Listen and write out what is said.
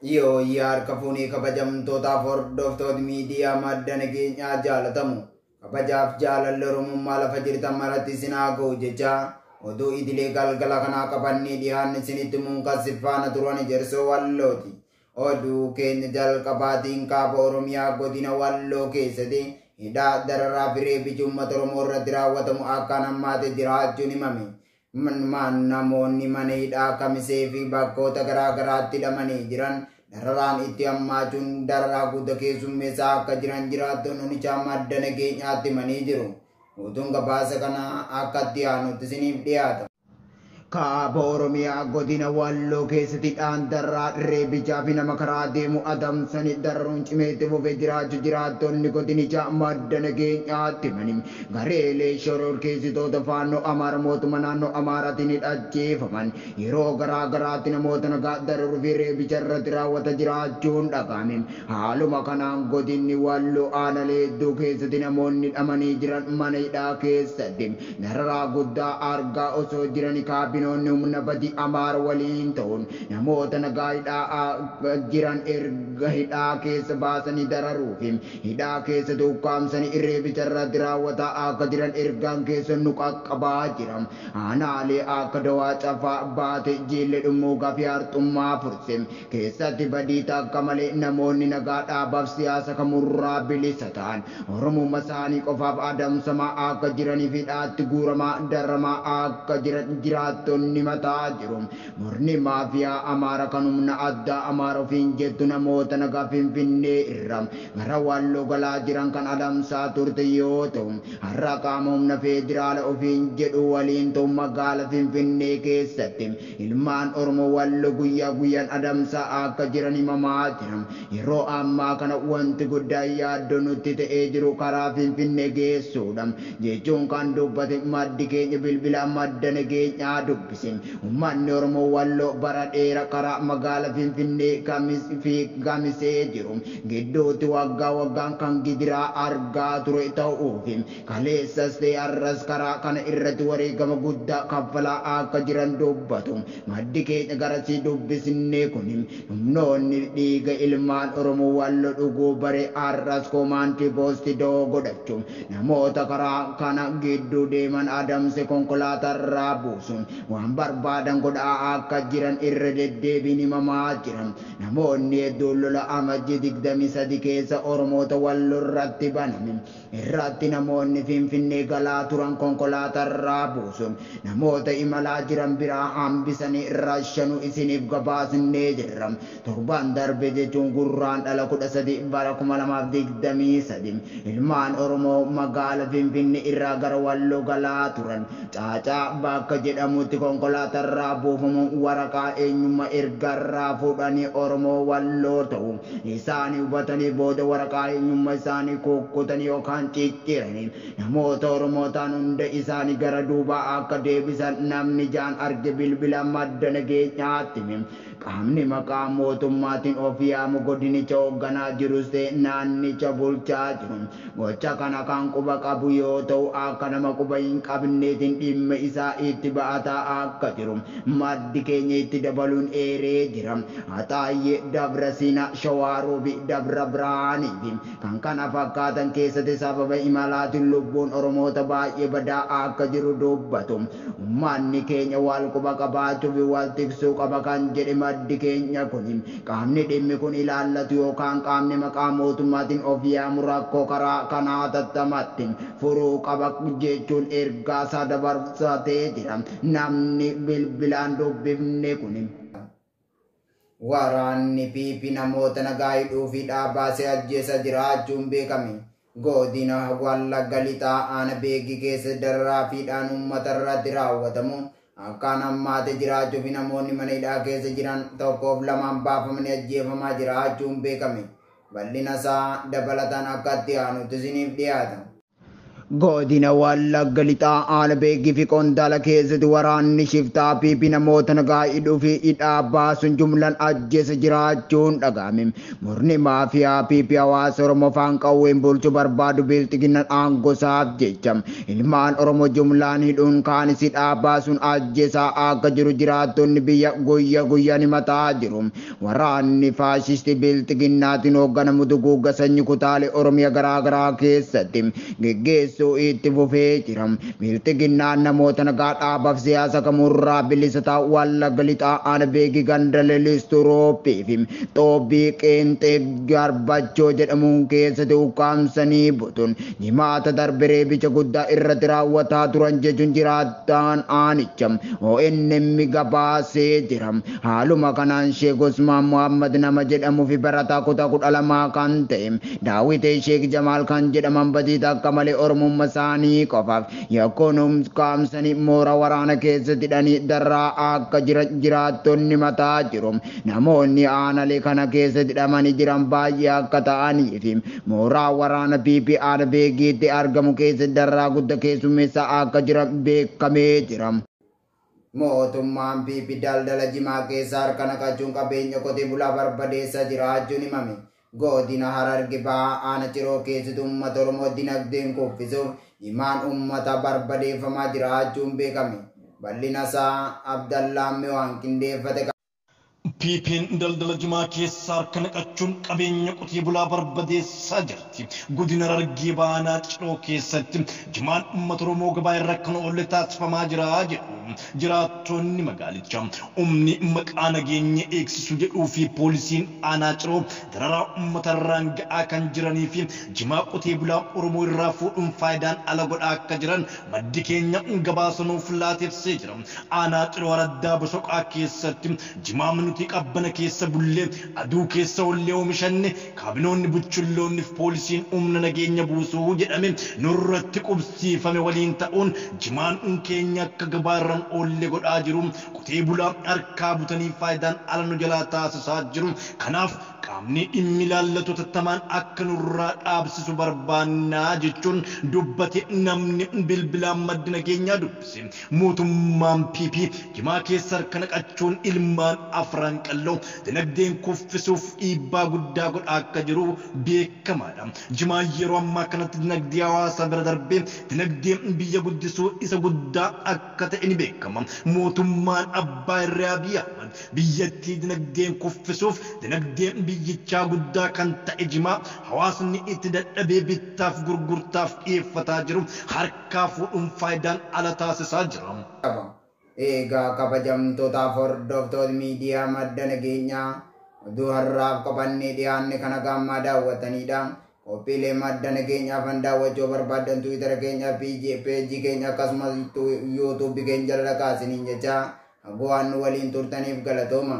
Yoo yaar kafuunii kabajamtootaaf hordoftoota miidiyaa madda nageenyaa jaalatamu kabajaaf jaalalli Oromummaa lafa jirtan maratti isin haa ga'u jecha oduu idilee galgala kanaa qabannee dhiyaanne isinitti muunqasifaana turan Jersoo Wallooti. Oduu keenya jalqabaatiin kaaba Oromiyaa godina Walloo keessatti hidhaa dararaa fi reebichi uummata Oromoo irratti raawwatamu akkaan hammaatee jiraachuun himame. Namoonni mana hidhaa Kamisee fi bakkoota garaa garaatti hidhamanii jiran dararaan itti hammaachuun dararaa guddaa keessummeessaa akka jiran jiraattonni madda nageenyaatti himanii jiru. Oduun gabaasa kana akka itti aanutti isiniif dhiyaata. Kaaba Oromiyaa godina Walloo keessatti dararaa reebichaa fi nama karaa deemu adamsanii dararuun cimeetti fufee jiraachuu jiraattonni godinicha madda nageenyaatti himanii gareelee shororkeessitoota faannoo Amaara mootummaa naannoo Amaaraatiin hidhachiifaman yeroo garaa garaatti namoota nagaa dararuu fi reebicha irratti raawwata jiraachuun dhagahame. Haaluma kanaan godinni Walloo aanalee hedduu keessatti namoonni hidhamanii jiran mana hidhaa keessatti dararaa guddaa argaa osoo jiranii kaabinoonni humna badii Amaara waliin ta'uun namoota nagaa hidhaa jiran erga hidhaa keessa baasanii dararuu fi hidhaa keessa ukkaamsanii reebicha irratti raawwataa akka jiran ergaan keessa nu qaqqabaa jira. Aanaalee akka Dawaa Cafaa Baate Jillee Dhummuugaa fi Arxummaa Fursee keessatti badii takka malee namoonni nagaa dhaabaaf siyaasa kamurraa bilisa ta'an Oromummaa isaanii qofaaf adamsamaa akka jiranii fi hidhaatti guuramaa daramaa akka jiran jiraattonni mataa jiru. Murni maafiyaa Amaara kan humna addaa Amaara ofiin jettu namoota nagaa Finfinnee irraa gara Walloo galaa jiran kan adamsaa turte yoo ta'u har'a qaama humna federaala ofiin jedhu waliin ta'u magaala Finfinnee keessatti ilmaan Oromoo Walloo guyyaa guyyaan adamsaa akka jiran himamaa jira. Yeroo ammaa kana wanti guddaan yaaddoo nutti ta'ee jiru karaa Finfinnee geessuudha jechuun kan dubbate maddi keenya bilbila madda nageenyaa dubbise. Uummanni Oromoo Walloo bara dheeraa karaa magaala Finfinnee Kamisee jiru gidduutti waggaa waggaan kan gidiraa argaa ture ta'uuf kaleessas ta'e har'as karaa kana irratti wareegama guddaa kaffalaa akka jiran dubbatu. Maddi keenya garasii dubbisnee kun humnoonni dhiiga ilmaan Oromoo Walloo dhuguu bare har'as koomaandii poostii doo godhachuun namoota karaa kana gidduu deeman adamse konkolaatarraa buusuun waan barbaadan godhaa akka jiran irra deddeebiin himamaa jiran. Namoonni hedduun lola amajjii 23 keessa Oromoota Walloo irratti baname irratti namoonni Finfinnee galaa turan konkolaatarraa buusuun namoota imalaa jiran biraa hambisanii rashanuu isiniif gabaasnee jirra. Torban darbe jechuun gurraandhala 13 bara 2023 ilmaan Oromoo magaala Finfinnee irraa gara Walloo galaa turan Caacaa bakka jedhamutti konkolaatarraa buufamuun waraqaa eenyummaa ergarraa fuudhanii Oromoo Walloo ta'u isaanii hubatanii booda waraqaa eenyummaa isaanii kukkutanii yookaan cicciranii namoota Oromoo ta'an hunda isaanii gara duubaa akka deebisan namni jaan arge bilbila madda nageenyaatti qaamni maqaa mootummaatiin of yaamu godinicha hoogganaa jirus ta'e naannicha bulchaa jiru gocha kana kan quba qabu yoo ta'u akka nama quba hin qabneetiin dhimma isaa itti ba'ataa akka jiru maddi keenya itti dabaluun eeree jira. Haxaayyee Dabra Siinaa Shawaaroobi Dabra Biraanii kan kana fakkaatan keessatti sababa imalaatiin lubbuun Oromoota baay'ee badaa akka jiru dubbatu. Uummanni keenya wal quba qabaachuu fi wal tiksuu qaba kan jedhe maddi keenya kun qaamni dhimmi kun ilaallatu yookaan qaamni maqaa mootummaatiin of yaamu rakkoo karaa kanaa tattamatti furuu qaba jechuun ergaa isaa dabarsatee jira. Namni bilbilaan dubbifne kun waraanni piipi namoota nagaa hidhuu fi dhaabaasee ajjeesa jiraachuun beekame. Godina Wallagga Lixaa Aana Beegii keessa dararaa fi hidhaan uummata irratti raawwatamu akkaan hammaatee jiraachuu fi namoonni mana hidhaa keessa jiran tokkoof lamaan baafamanii ajjeefamaa jiraachuun beekame. Bal'ina isaa dabalataan akka itti aanutti isiniif dhiyaata. godina wallagga lixaa aana beekii fi qondaala keessatti waraanni shiftaa piipii namoota nagaa hidhuu fi hidhaa baasuun jumlaan ajjeesa jiraachuun dhagahame. Murni maafiyaa piipii hawaasa Oromoo afaan qawween bulchuu barbaadu bilxiginaan aangosaaf jecha ilmaan Oromoo jumlaan hidhuun kaanis hidhaa baasuun ajjeesaa akka jiru jiraattonni biyya guyyaa guyyaan himataa jiru. Waraanni faashistii bilxiginnaatiin hoogganamu duguugga sanyii kutaalee Oromiyaa garaagaraa keessatti geggeessu itti fufee jira. Bilxiginnaan namoota nagaa dhaabaaf siyaasa kamurraa bilisa ta'u wallagga lixaa aana beekii ganda leellistuu rooppii fi xoobii qeenxee garbachoo jedhamuun keessatti ukkaamsanii butuun jimaata darbe reebicha guddaa irratti raawwataa turan jechuun jiraattaan aanicha ONN gabaasee jira. Haaluma kanaan Sheek Usmaan Muhammad nama jedhamuu fi barataa kutaa 12 kan ta'e Daawitee Sheek Jamaal kan jedhaman badii akka malee Oromoo Masani qofaaf yakkoon kaamsanii moora waraana keessatti hidhanii darraa akka jiraattonni mataa jiru. Namoonni aanalee kana keessatti hidhamanii jiran baay'ee akka ta'anii fi mooraa waraana piipii aana beekiitti argamu keessatti darraa guddaa keessummeessaa akka jiran beekamee jira. Mootummaan piipii daldala jimaa keessa harka naqachuun qabeenya qotee bulaa barbadeessaa jiraachuun himame. Godina Hararge Bahaa aana Ciroo keessatti uummata Oromoo dinagdeen kuffisuuf himaan uummata barbadeeffamaa jiraachuun beekame. Bal'ina isaa Abdallaamee waan qindeeffate. Piipiin daldala jimaa keessaa harka naqachuun qabeenya qotee bulaa barbadeessaa jirti. Godina Hararge Bahaa aana Ciroo keessatti jimaan uummata Oromoo gabaa irra kan oolle taasifamaa jira jedhu jiraattonni magaalichaa. Humni maqaa nageenya eegsisu jedhuu fi poolisiin aanaa Ciroo dararaa uummata irraan ga'aa kan jiranii fi jimaa qotee bulaa Oromoo irraa fuudhuun faayidaan ala godhaa akka jiran maddi keenya gabaasanuuf laateefsee jira. Aanaa Ciroo Araddaa Bosoqaa keessatti jimaa nuti qabbana keessa bullee aduu keessa ollee oomishanne kaabinoonni buchulloonni fi poolisiin humna nageenya buusuu jedhame nurratti qubsiifame waliin ta'uun jimaan keenya akka gabaarran ollee godhaa jiru. Qotee bulaa harkaa butanii faayidaan ala nu jalaa taasisaa jiru. Kanaaf qaamni dhimmi ilaallatu tattamaan akka nurraa dhaabsisu barbaannaa jechuun dubbate namni bilbilaan maddi nageenyaa dubbise. Mootummaan piipii jimaa keessa harka naqachuun ilmaan afran qalloo dinagdeen kuffisuuf dhiibbaa guddaa godhaa akka jiru beekamaadha. Jimaa yeroo ammaa kanatti dinagdee hawaasa bira darbee dinagdeen biyya guddisuu isa guddaa akka ta'e ni beekama. Mootummaan abbaa irraa biyya biyyattii dinagdeen kuffisuuf dinagdeen biyyichaa guddaa kan ta'e jimaa hawaasni itti dadhabee bittaaf gurgurtaaf dhiyeeffataa jiru harkaa fuudhuun faayidaan ala taasisaa jira. Egaa kabajamtootaaf hordoftoota miidiyaa madda nageenyaa oduu har'aaf qabannee dhiyaanne kana gammaa daawwatanidha. Qophiilee madda nageenyaaf kan daawwachuu barbaadan Tiwiitara keenya, peejii keenya akkasumas yuutuubii keenya jala kaasiniin jecha waan nu waliin turtaniif galatooma.